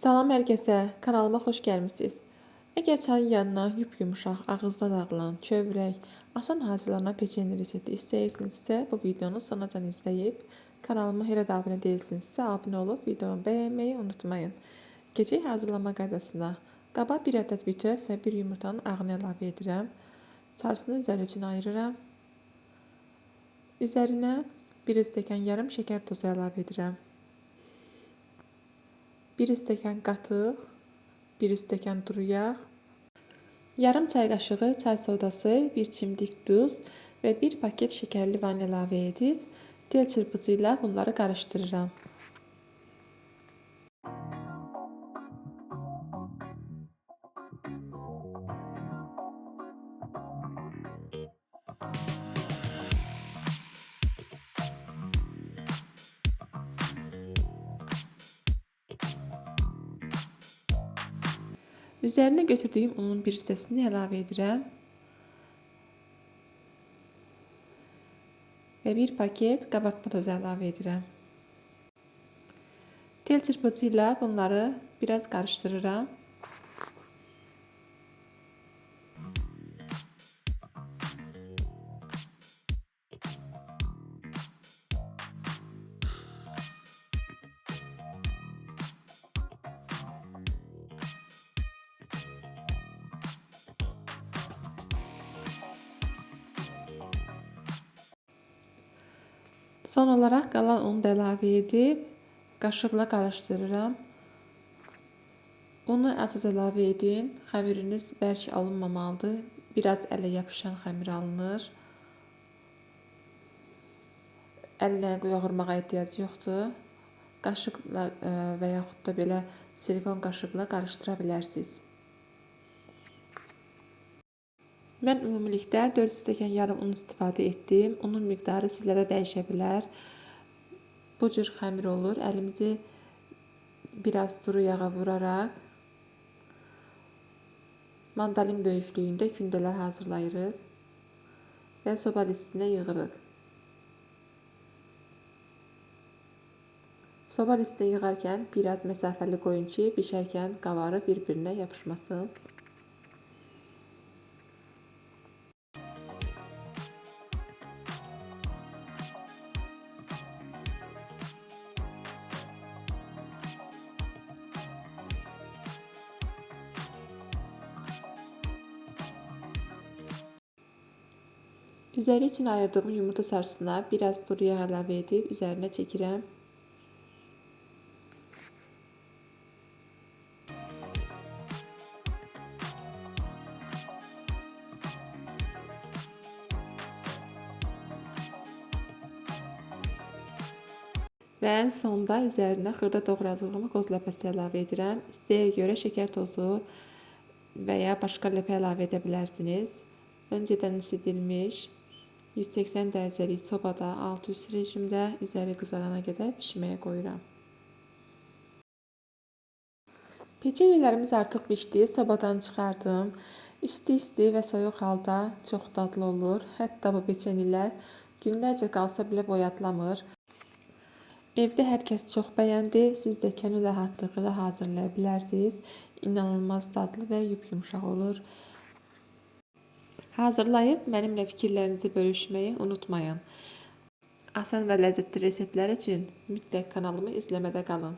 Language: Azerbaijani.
Salam hər kəsə, kanalıma xoş gəlmisiniz. Əgər çayın yanına yumuşaq, ağızda dağılan, kövrək, asan hazırlanan peçeni resepti istəyirsinizsə, bu videonu sonacan izləyib, kanalıma hələ də abunə deyilsinizsə, abunə olub videomu bəyənməyi unutmayın. Gecəyi hazırlama qaydasına qaba 1 ədəd bütöv və 1 yumurtanın ağını əlavə edirəm. Sarısını üzəri üçün ayırıram. Üzərinə 1 stəkan yarım şəkər tozu əlavə edirəm. 1 stəkan qatıq, 1 stəkan duru yağ, yarım çay qaşığı çay sodası, 1 çimdik duz və 1 paket şəkərli vanil əlavə edib, tel çırpıcı ilə bunları qarışdırıram. Üzərinə götürdüyüm unun bir hissəsini əlavə edirəm. Və 1 paket qabartma tozu əlavə edirəm. Tel çırpıcı ilə bunları biraz qarışdırıram. Son olaraq qalan unu da əlavə edib qaşıqla qarışdırıram. Unu az-az əlavə edin. Xəmiriniz bərk alınmamalıdır. Biraz ələ yapışan xəmir alınır. Əllə yoğurmağa ehtiyac yoxdur. Qaşıqla və yaxud da belə silikon qaşıqla qarışdıra bilərsiniz. Mən ümumilikdə 4 stəkan yarım un istifadə etdim. Unun miqdarı sizlərə dəyişə bilər. Bu cür xəmir olur. Əlimizi biraz duru yağa vuraraq mandalin böyüklüyündə kündələr hazırlayırıq və soba listinə yığırıq. Soba listinə yığarkən biraz məsafəli qoyun ki, bişərkən qavarı bir-birinə yapışmasın. Üzəri üçün ayırdığım yumurta sarısına biraz duru yağ əlavə edib üzərinə çəkirəm. Və ən sonda üzərinə xırda doğradığım qoz ləpəsi əlavə edirəm. İstəyə görə şəkər tozu və ya başqa ləpə əlavə edə bilərsiniz. Öncədən isidilmiş 180 dərəcəlik sobada 600 rejimdə üzəri qızarana qədər pişməyə qoyuram. Peçenilərimiz artıq pişdi, sobadan çıxardım. İsti və soyuq halda çox dadlı olur. Hətta bu peçenilər günlərcə qalsa belə boyatlamır. Evdə hər kəs çox bəyəndi. Siz də könül rahatlığı ilə hazırlaya bilərsiniz. İnanılmaz dadlı və yumuşaq olur. Hazırlayıb mənimlə fikirlərinizi bölüşməyi unutmayın. Asan və ləzzətli reseptlər üçün mütləq kanalımı izləmədə qalın.